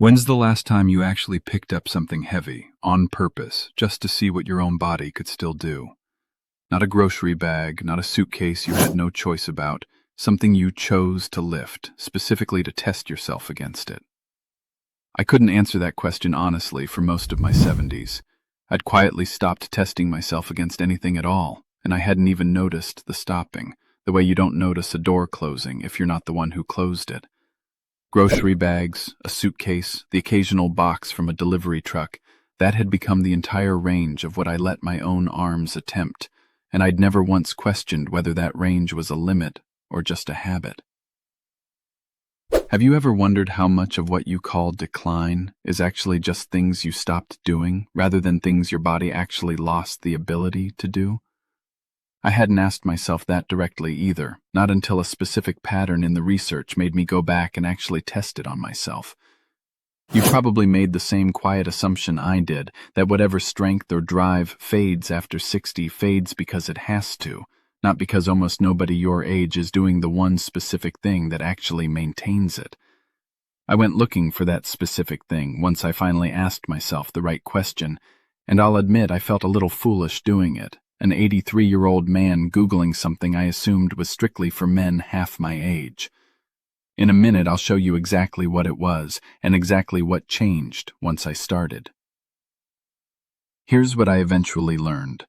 When's the last time you actually picked up something heavy, on purpose, just to see what your own body could still do? Not a grocery bag, not a suitcase you had no choice about, something you chose to lift, specifically to test yourself against it. I couldn't answer that question honestly for most of my 70s. I'd quietly stopped testing myself against anything at all, and I hadn't even noticed the stopping, the way you don't notice a door closing if you're not the one who closed it. Grocery bags, a suitcase, the occasional box from a delivery truck, that had become the entire range of what I let my own arms attempt, and I'd never once questioned whether that range was a limit or just a habit. Have you ever wondered how much of what you call decline is actually just things you stopped doing, rather than things your body actually lost the ability to do? I hadn't asked myself that directly either, not until a specific pattern in the research made me go back and actually test it on myself. You probably made the same quiet assumption I did, that whatever strength or drive fades after 60 fades because it has to, not because almost nobody your age is doing the one specific thing that actually maintains it. I went looking for that specific thing once I finally asked myself the right question, and I'll admit I felt a little foolish doing it. An 83-year-old man Googling something I assumed was strictly for men half my age. In a minute, I'll show you exactly what it was and exactly what changed once I started. Here's what I eventually learned.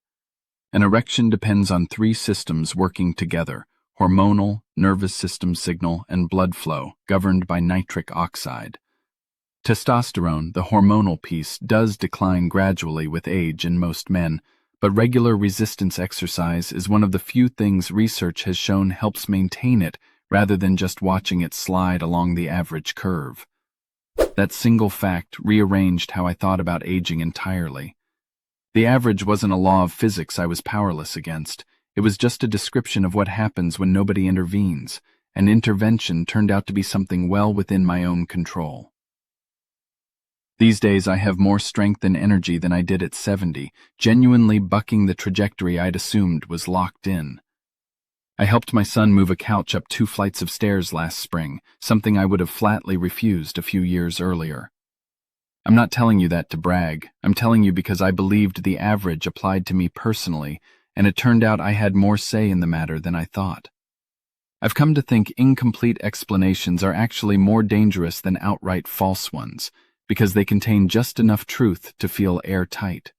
An erection depends on 3 systems working together: hormonal, nervous system signal, and blood flow, governed by nitric oxide. Testosterone, the hormonal piece, does decline gradually with age in most men, but regular resistance exercise is one of the few things research has shown helps maintain it rather than just watching it slide along the average curve. That single fact rearranged how I thought about aging entirely. The average wasn't a law of physics I was powerless against. It was just a description of what happens when nobody intervenes, and intervention turned out to be something well within my own control. These days I have more strength and energy than I did at 70, genuinely bucking the trajectory I'd assumed was locked in. I helped my son move a couch up 2 flights of stairs last spring, something I would have flatly refused a few years earlier. I'm not telling you that to brag. I'm telling you because I believed the average applied to me personally, and it turned out I had more say in the matter than I thought. I've come to think incomplete explanations are actually more dangerous than outright false ones, because they contain just enough truth to feel airtight.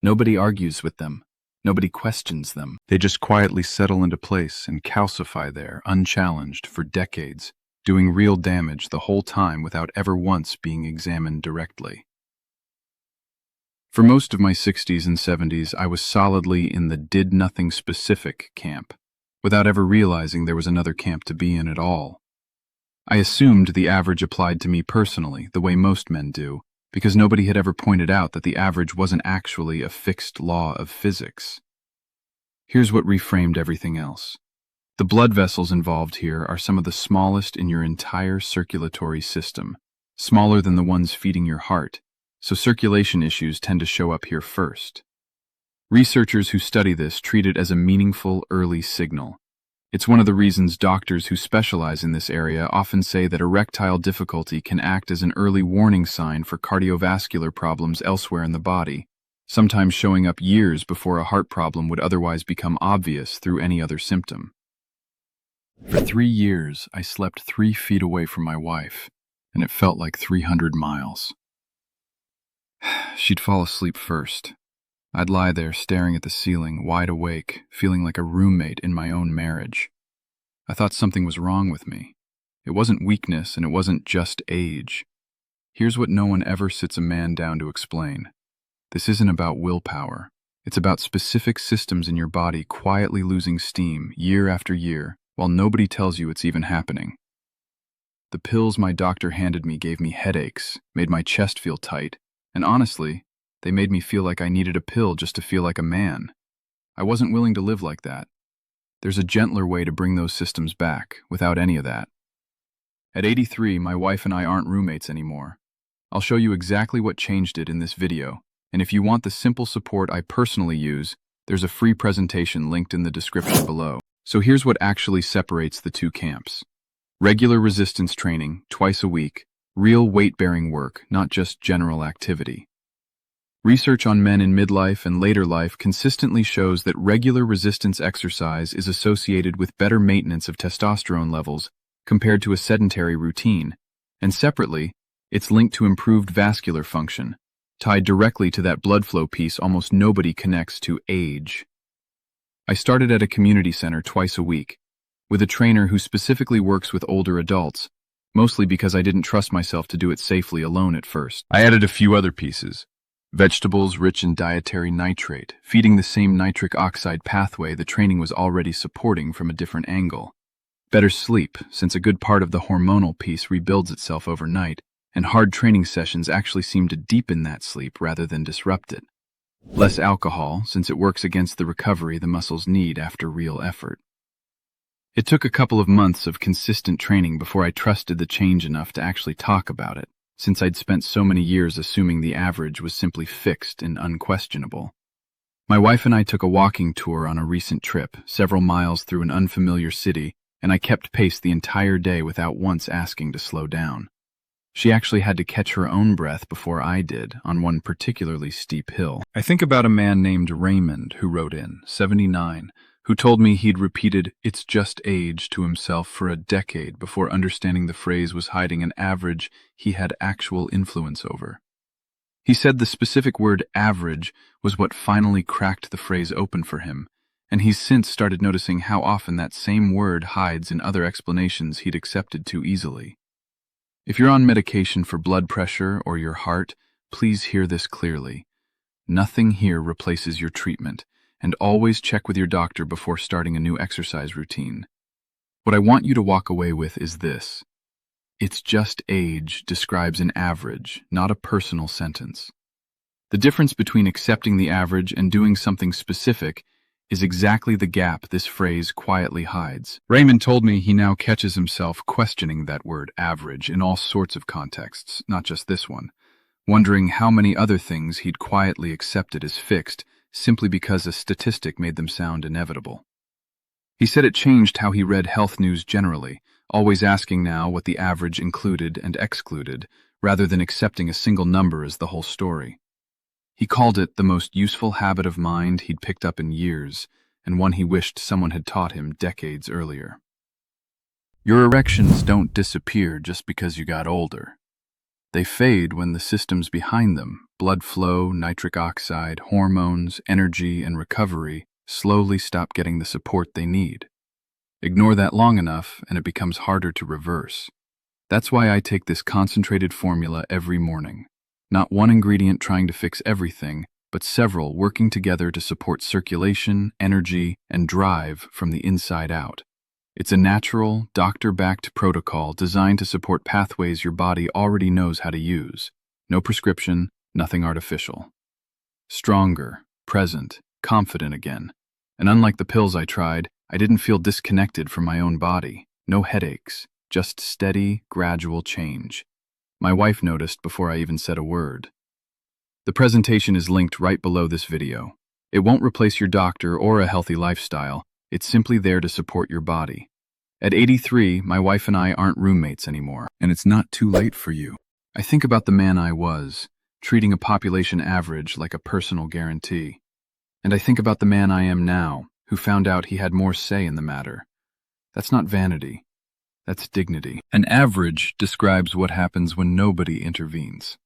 Nobody argues with them. Nobody questions them. They just quietly settle into place and calcify there, unchallenged, for decades, doing real damage the whole time without ever once being examined directly. For most of my 60s and 70s, I was solidly in the did-nothing specific camp, without ever realizing there was another camp to be in at all. I assumed the average applied to me personally, the way most men do, because nobody had ever pointed out that the average wasn't actually a fixed law of physics. Here's what reframed everything else. The blood vessels involved here are some of the smallest in your entire circulatory system, smaller than the ones feeding your heart, so circulation issues tend to show up here first. Researchers who study this treat it as a meaningful early signal. It's one of the reasons doctors who specialize in this area often say that erectile difficulty can act as an early warning sign for cardiovascular problems elsewhere in the body, sometimes showing up years before a heart problem would otherwise become obvious through any other symptom. For 3 years, I slept 3 feet away from my wife, and it felt like 300 miles. She'd fall asleep first. I'd lie there staring at the ceiling, wide awake, feeling like a roommate in my own marriage. I thought something was wrong with me. It wasn't weakness, and it wasn't just age. Here's what no one ever sits a man down to explain. This isn't about willpower. It's about specific systems in your body quietly losing steam year after year, while nobody tells you it's even happening. The pills my doctor handed me gave me headaches, made my chest feel tight, and honestly, they made me feel like I needed a pill just to feel like a man. I wasn't willing to live like that. There's a gentler way to bring those systems back, without any of that. At 83, my wife and I aren't roommates anymore. I'll show you exactly what changed it in this video, and if you want the simple support I personally use, there's a free presentation linked in the description below. So here's what actually separates the 2 camps. Regular resistance training, twice a week, Real weight-bearing work, not just general activity. Research on men in midlife and later life consistently shows that regular resistance exercise is associated with better maintenance of testosterone levels compared to a sedentary routine, and separately, it's linked to improved vascular function, tied directly to that blood flow piece almost nobody connects to: age. I started at a community center twice a week, with a trainer who specifically works with older adults, mostly because I didn't trust myself to do it safely alone at first. I added a few other pieces. Vegetables rich in dietary nitrate, feeding the same nitric oxide pathway the training was already supporting from a different angle. Better sleep, since a good part of the hormonal piece rebuilds itself overnight, and hard training sessions actually seem to deepen that sleep rather than disrupt it. Less alcohol, since it works against the recovery the muscles need after real effort. It took a couple of months of consistent training before I trusted the change enough to actually talk about it, since I'd spent so many years assuming the average was simply fixed and unquestionable. My wife and I took a walking tour on a recent trip, several miles through an unfamiliar city, and I kept pace the entire day without once asking to slow down. She actually had to catch her own breath before I did, on one particularly steep hill. I think about a man named Raymond who wrote in, 79, who told me he'd repeated "it's just age" to himself for a decade before understanding the phrase was hiding an average he had actual influence over. He said the specific word average was what finally cracked the phrase open for him, and he's since started noticing how often that same word hides in other explanations he'd accepted too easily. If you're on medication for blood pressure or your heart, please hear this clearly. Nothing here replaces your treatment, and always check with your doctor before starting a new exercise routine. What I want you to walk away with is this. "It's just age" describes an average, not a personal sentence. The difference between accepting the average and doing something specific is exactly the gap this phrase quietly hides. Raymond told me he now catches himself questioning that word average in all sorts of contexts, not just this one, wondering how many other things he'd quietly accepted as fixed simply because a statistic made them sound inevitable. He said it changed how he read health news generally, always asking now what the average included and excluded, rather than accepting a single number as the whole story. He called it the most useful habit of mind he'd picked up in years, and one he wished someone had taught him decades earlier. Your erections don't disappear just because you got older. They fade when the systems behind them, blood flow, nitric oxide, hormones, energy, and recovery, slowly stop getting the support they need. Ignore that long enough, and it becomes harder to reverse. That's why I take this concentrated formula every morning. Not one ingredient trying to fix everything, but several working together to support circulation, energy, and drive from the inside out. It's a natural, doctor-backed protocol designed to support pathways your body already knows how to use. No prescription, nothing artificial. Stronger, present, confident again. And unlike the pills I tried, I didn't feel disconnected from my own body. No headaches, just steady, gradual change. My wife noticed before I even said a word. The presentation is linked right below this video. It won't replace your doctor or a healthy lifestyle. It's simply there to support your body. At 83, my wife and I aren't roommates anymore, and it's not too late for you. I think about the man I was, treating a population average like a personal guarantee. And I think about the man I am now, who found out he had more say in the matter. That's not vanity. That's dignity. An average describes what happens when nobody intervenes.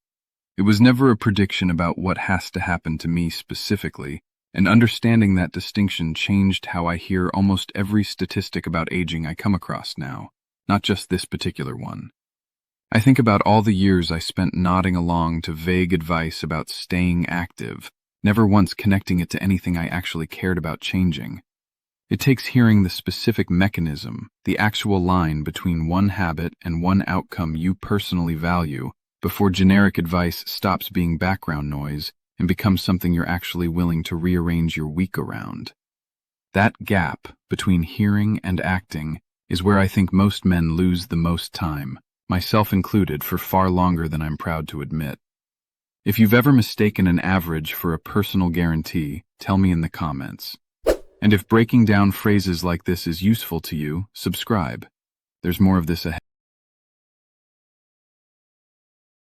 It was never a prediction about what has to happen to me specifically, and understanding that distinction changed how I hear almost every statistic about aging I come across now, not just this particular one. I think about all the years I spent nodding along to vague advice about staying active, never once connecting it to anything I actually cared about changing. It takes hearing the specific mechanism, the actual line between one habit and one outcome you personally value, before generic advice stops being background noise and becomes something you're actually willing to rearrange your week around. That gap between hearing and acting is where I think most men lose the most time, myself included, for far longer than I'm proud to admit. If you've ever mistaken an average for a personal guarantee, tell me in the comments. And if breaking down phrases like this is useful to you, subscribe. There's more of this ahead.